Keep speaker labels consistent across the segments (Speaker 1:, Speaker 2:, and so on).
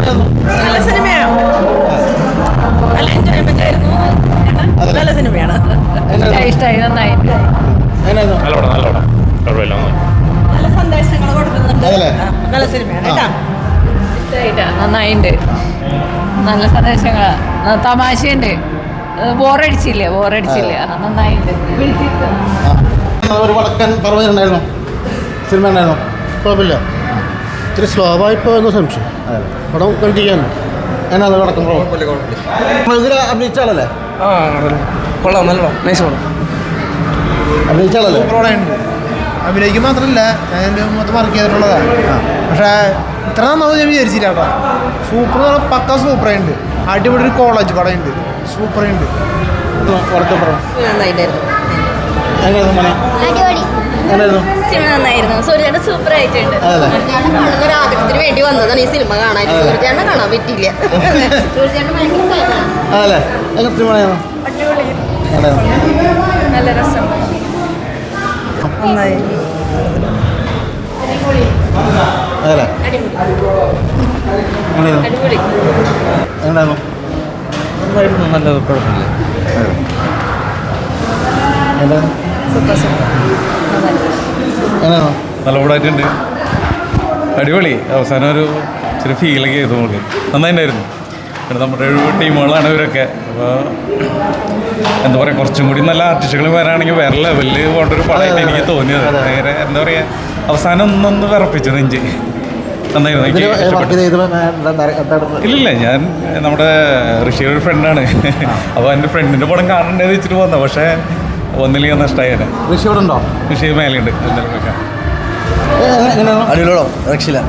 Speaker 1: നല്ല സിനിമയാണ്, നല്ല എൻജോയ്മെന്റ് ആയിരുന്നു, നല്ല സിനിമയാണ്, ഇഷ്ടമായി, നന്നായി, നല്ല സന്ദേശങ്ങൾ കൊടുക്കുന്നുണ്ട്, നല്ല സിനിമയാണ് കേട്ടോ, ഇഷ്ടമായിട്ടാ, നന്നായിട്ടുണ്ട്, നല്ല സന്ദേശങ്ങളാ, തമാശയുണ്ട്, ബോറടിച്ചില്ല നന്നായിട്ടുണ്ട്.
Speaker 2: ഒരു വടക്കൻ പറഞ്ഞിട്ടുണ്ടായിരുന്നു, സിനിമ ഉണ്ടായിരുന്നു,
Speaker 3: കുഴപ്പമില്ല, ഇത്തിരി സ്ലോ ആയിപ്പോയെന്ന് സംശയം, പടം കണ്ടിരിക്കാൻ
Speaker 2: എന്നാ വടക്കൻ ഇതിൽ അഭിനയിച്ച ആളല്ലേ?
Speaker 4: കൊള്ളാം, നല്ല നൈസ് പടം,
Speaker 2: അഭിനയിച്ച ആളല്ലേ?
Speaker 3: അഭിനയിക്കും മാത്രമല്ല ഞാൻ മൊത്തം വർക്ക് ചെയ്തിട്ടുള്ളതാണ്. പക്ഷേ ഇത്ര നന്നാവും ഞാൻ വിചാരിച്ചില്ല കേട്ടോ. സൂപ്പർ എന്ന് പറഞ്ഞാൽ പക്ക സൂപ്പറായിട്ടുണ്ട്. അടിപൊളി ഒരു കോളേജ് പടമുണ്ട്, സൂപ്പറായിട്ടുണ്ട്.
Speaker 1: നന്നായിരുന്നു, സൂര്യചേട്ടൻ സൂപ്പർ ആയിട്ടുണ്ട്. ഒരു ആഗ്രഹത്തിന് വേണ്ടി വന്നതാണ് ഈ സിനിമ കാണാൻ, സൂര്യചേട്ടനെ കാണാൻ പറ്റിയില്ല. നല്ല രസം, നന്നായി, അടിപൊളി,
Speaker 4: നല്ലത്, കുഴപ്പമില്ല,
Speaker 5: നല്ല കൂടായിട്ടുണ്ട്, അടിപൊളി. അവസാനം ഒരു ചെറിയ ഫീലൊക്കെ ചെയ്തു നമുക്ക്, നന്നായിട്ടുണ്ടായിരുന്നു. പിന്നെ നമ്മുടെ ടീമുകളാണ് ഇവരൊക്കെ. അപ്പോൾ എന്താ പറയുക, കുറച്ചും കൂടി നല്ല ആർട്ടിസ്റ്റുകൾ വരാണെങ്കിൽ വേറെ ലെവലിൽ പോകേണ്ടൊരു പടമായിട്ട് എനിക്ക് തോന്നിയത്. നേരെ എന്താ പറയുക, അവസാനം ഒന്നൊന്ന് വിറപ്പിച്ചു നെഞ്ച്, നന്നായിരുന്നു. ഇല്ലില്ല, ഞാൻ നമ്മുടെ ഋഷിയുടെ ഒരു ഫ്രണ്ടാണ്. അപ്പോൾ എൻ്റെ ഫ്രണ്ടിൻ്റെ പടം കാണണ്ടേന്ന് വെച്ചിട്ട് പോകുന്നത്, പക്ഷേ ഒന്നില്ലെങ്കിൽ നഷ്ടമായേനെ. ഋഷി മേലെയുണ്ട്,
Speaker 4: അടിപൊളിയോ രക്ഷയില്ല,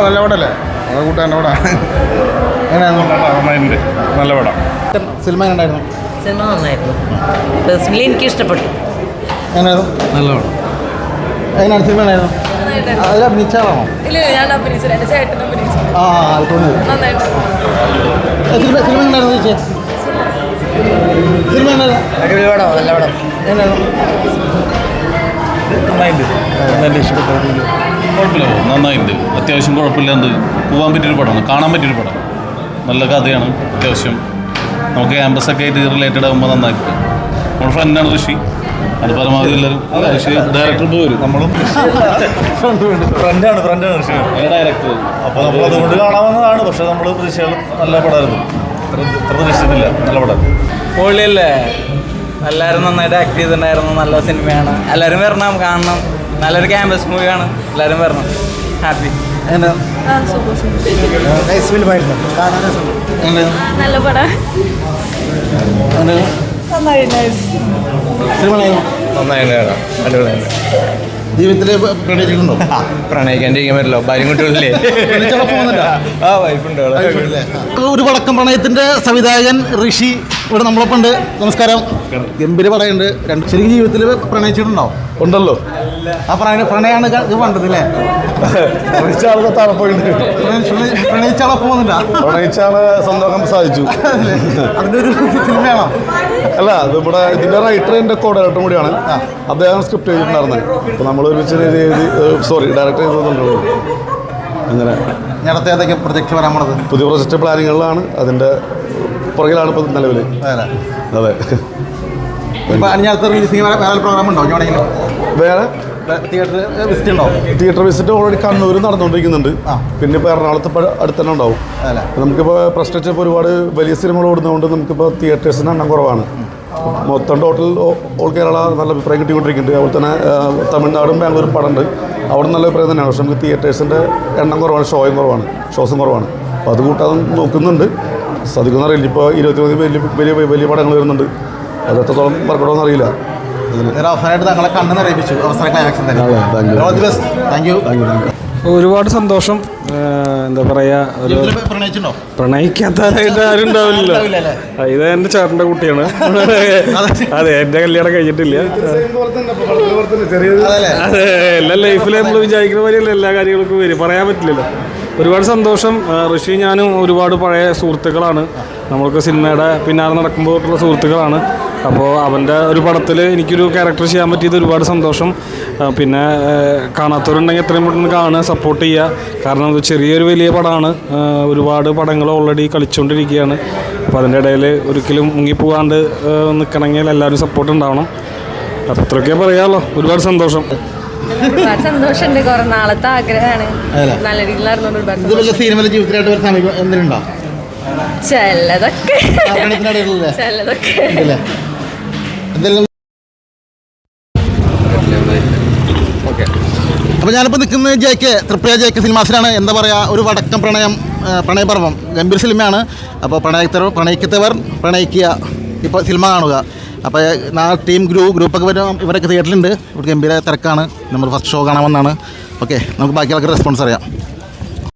Speaker 3: നല്ല പടമല്ലേ, കൂട്ടാൻ്റെ പടം,
Speaker 5: നല്ല പടം.
Speaker 2: സിനിമ ഉണ്ടായിരുന്നു,
Speaker 1: സിനിമ നന്നായിരുന്നു, പേഴ്സണലി എനിക്ക് ഇഷ്ടപ്പെട്ടു,
Speaker 5: നല്ല പടം.
Speaker 2: എങ്ങനെയാണ് സിനിമ ഉണ്ടായിരുന്നു? അതിൽ അഭിനയിച്ചാളാണോ?
Speaker 1: ഇല്ല, ഞാൻ അഭിനയിച്ചില്ല, എൻ്റെ ചേട്ടൻ അഭിനയിച്ചു,
Speaker 2: അത് തോന്നിയത്.
Speaker 1: നന്നായിട്ട്.
Speaker 2: സിനിമ ഉണ്ടായിരുന്നു ചേച്ചി? സിനിമ ഉണ്ടായിരുന്നു,
Speaker 4: അടിപൊളി പടം, നല്ല പടം,
Speaker 5: നന്നായിട്ട് ഇഷ്ടപ്പെട്ടു, കുഴപ്പമില്ല, നന്നായിട്ടുണ്ട്, അത്യാവശ്യം കുഴപ്പമില്ലാണ്ട് പോകാൻ പറ്റിയൊരു പടമാണ്, കാണാൻ പറ്റിയൊരു പടം, നല്ല കഥയാണ്. അത്യാവശ്യം നമുക്ക് ക്യാമ്പസൊക്കെ ആയിട്ട് റിലേറ്റഡ് ആകുമ്പോൾ നന്നായിട്ട്. നമ്മുടെ ഫ്രണ്ടാണ് ഋഷി, അത് പരമാവധി എല്ലാവരും ഋഷി ഡയറക്ടർ പോരും, നമ്മളും ഫ്രണ്ടാണ് ഋഷി ഡയറക്ടർ. അപ്പോൾ നമ്മൾ അതുകൊണ്ട് കാണാവുന്നതാണ്. പക്ഷേ നമ്മൾ ഋഷികൾ നല്ല പടമായിരുന്നു, ഇത്ര പ്രതീക്ഷിച്ചിട്ടില്ല, നല്ല പടം.
Speaker 4: പൊള്ളിയല്ലേ, എല്ലാവരും നന്നായിട്ട് ആക്ട് ചെയ്തിട്ടുണ്ടായിരുന്നു, നല്ല സിനിമയാണ്, എല്ലാവരും വരണം കാണണം, നല്ലൊരു ക്യാമ്പസ് മൂവിയാണ്, എല്ലാവരും വരണം, ഹാപ്പി.
Speaker 1: നല്ല പടം,
Speaker 4: അടിപൊളിയാണ്.
Speaker 2: ജീവിതത്തിൽ പ്രണയിച്ചിട്ടുണ്ടോ?
Speaker 4: പ്രണയിക്കാണ്ടിരിക്കാൻ പറ്റില്ലോ, ഭാര്യ കുട്ടികളില്ലേ, ആ വൈഫുണ്ട്.
Speaker 2: ഒരു വടക്കം പ്രണയത്തിന്റെ സംവിധായകൻ ഋഷി ഇവിടെ നമ്മളൊപ്പം ഉണ്ട്. നമസ്കാരം. ഗംഭീര പടയുണ്ട്. ശരിക്കും ജീവിതത്തിൽ പ്രണയിച്ചിട്ടുണ്ടോ?
Speaker 5: ഉണ്ടല്ലോ,
Speaker 2: ആ പ്രണയാണ് ഇത് പണ്ടതില്ലേ? പ്രണയിച്ചാളെ പോകുന്നില്ല,
Speaker 5: പ്രണയിച്ചാണ് സ്വന്തം സാധിച്ചു.
Speaker 2: അതിന്റെ ഒരു സിനിമയാണോ?
Speaker 5: അല്ല, അത് ഇവിടെ ഇതിന്റെ റൈറ്റർ എൻ്റെ ഡയറക്ടർ കൂടിയാണ്. അദ്ദേഹം സ്ക്രിപ്റ്റ് ചെയ്തിട്ടുണ്ടായിരുന്നത്. അപ്പോൾ നമ്മൾ ഒരുമിച്ച് ഡയറക്ടർ ചെയ്തിട്ടുണ്ടല്ലോ. അങ്ങനെ
Speaker 2: നേരത്തെ ഏതൊക്കെ പ്രൊജക്ട് വരാൻ പോണത്?
Speaker 5: പുതിയ പ്രൊജക്ട് പ്ലാനിങ്ങുകളിലാണ്, അതിൻ്റെ പുറകിലാണ് ഇപ്പോൾ നിലവിൽ. അതെ.
Speaker 2: ഇപ്പം അടുത്ത റിലീസിങ് വേറെ പ്രോഗ്രാം ഉണ്ടോ?
Speaker 5: വേറെ
Speaker 2: തിയേറ്റർ വിസിറ്റ് ഉണ്ടോ?
Speaker 5: തിയേറ്റർ വിസിറ്റ് ഓൾറെഡി കണ്ണൂർ നടന്നുകൊണ്ടിരിക്കുന്നുണ്ട്. പിന്നെ ഇപ്പോൾ എറണാകുളത്ത് അടുത്ത് തന്നെ ഉണ്ടാവും. നമുക്കിപ്പോൾ പ്രസ്റ്റേജ് ഇപ്പോൾ ഒരുപാട് വലിയ സിനിമകൾ ഓടുന്നതുകൊണ്ട് നമുക്കിപ്പോൾ തിയേറ്റേഴ്സിന് എണ്ണം കുറവാണ്. മൊത്തം ടോട്ടൽ ഓൾ കേരള നല്ല അഭിപ്രായം കിട്ടിക്കൊണ്ടിരിക്കുന്നുണ്ട്. അതുപോലെ തന്നെ തമിഴ്നാടും ബാംഗ്ലൂരും പടമുണ്ട്, അവിടെ നല്ല അഭിപ്രായം തന്നെയാണ്. പക്ഷേ നമുക്ക് തിയേറ്റേഴ്സിൻ്റെ എണ്ണം കുറവാണ്, ഷോസും കുറവാണ്. അപ്പോൾ അത് കൂട്ടാതെ നോക്കുന്നുണ്ട്. സാധിക്കുമെന്ന് അറിയില്ല. ഇപ്പോൾ 20 വലിയ പടങ്ങൾ വരുന്നുണ്ട്, അത് എത്രത്തോളം വർക്കൗട്ടാണെന്ന് അറിയില്ല.
Speaker 2: അവസാനമായിട്ട് തങ്ങളെ കണ്ണ് നിറയിപ്പിച്ചു അവസര ക്ലൈമാക്സിൽ തന്നെ. Thank you.
Speaker 6: ഒരുപാട് സന്തോഷം. എന്താ പറയുക, ഒരു പ്രണയിക്കാത്തതായിട്ട് ആരും ഉണ്ടാവില്ലല്ലോ. ഇത് എൻ്റെ ചേട്ടൻ്റെ കുട്ടിയാണ്. അതെ, എൻ്റെ കല്യാണം കഴിഞ്ഞിട്ടില്ല. അതെ, എല്ലാ ലൈഫിൽ നമ്മൾ വിചാരിക്കുന്ന പോലെയല്ല എല്ലാ കാര്യങ്ങൾക്കും വരും, പറയാൻ പറ്റില്ലല്ലോ. ഒരുപാട് സന്തോഷം. ഋഷി ഞാനും ഒരുപാട് പഴയ സുഹൃത്തുക്കളാണ്. നമ്മൾക്ക് സിനിമയുടെ പിന്നാലെ നടക്കുമ്പോഴുള്ള സുഹൃത്തുക്കളാണ്. അപ്പോൾ അവൻ്റെ ഒരു പടത്തിൽ എനിക്കൊരു ക്യാരക്ടർ ചെയ്യാൻ പറ്റിയത് ഒരുപാട് സന്തോഷം. പിന്നെ കാണാത്തവരുണ്ടെങ്കിൽ എത്രയും പെട്ടെന്ന് കാണുക, സപ്പോർട്ട് ചെയ്യുക. കാരണം ഇത് ചെറിയൊരു വലിയ പടമാണ്, ഒരുപാട് പടങ്ങൾ ഓൾറെഡി കളിച്ചുകൊണ്ടിരിക്കുകയാണ്. അപ്പോൾ അതിൻ്റെ ഇടയിൽ ഒരിക്കലും മുങ്ങിപ്പോകാണ്ട് നിൽക്കണമെങ്കിൽ എല്ലാവരും സപ്പോർട്ട് ഉണ്ടാവണം. അപ്പോൾ അത്രയൊക്കെ പറയാമല്ലോ. ഒരുപാട് സന്തോഷം.
Speaker 1: ഒരുപാട് സന്തോഷമുണ്ട്. കുറെ നാളത്തെ ആഗ്രഹമാണ്. നല്ല രീതിയിൽ നടന്നുകൊണ്ട് ഒരുപാട്
Speaker 2: ഇതുപോലെ സിനിമയിലെ ജീവിതത്തിലായിട്ട് ഒരു സമയം എന്തിനുണ്ടോ?
Speaker 1: ചിലതൊക്കെ
Speaker 2: പ്രണയത്തിനിടയിലല്ലേ?
Speaker 1: ചിലതൊക്കെ
Speaker 2: ഇല്ലേ? എന്തെങ്കിലും അപ്പോൾ ഞാനിപ്പോൾ നിൽക്കുന്നത് തൃപ്രിയ JK സിനിമാസിലാണ്. എന്താ പറയുക, ഒരു വടക്കം പ്രണയപർവം ഗംഭീര സിനിമയാണ്. അപ്പോൾ പ്രണയിക്കത്തവർ പ്രണയിക്കുക, ഇപ്പോൾ സിനിമ കാണുക. അപ്പോൾ ടീം ഗ്രൂപ്പൊക്കെ വരും, ഇവരൊക്കെ തിയേറ്ററിലുണ്ട്. ഇവിടെ ഗംഭീര തിരക്കാണ്. നമ്മൾ ഫസ്റ്റ് ഷോ കാണാമെന്നാണ്. ഓക്കെ, നമുക്ക് ബാക്കി ആൾക്കാരുടെ റെസ്പോൺസ് അറിയാം.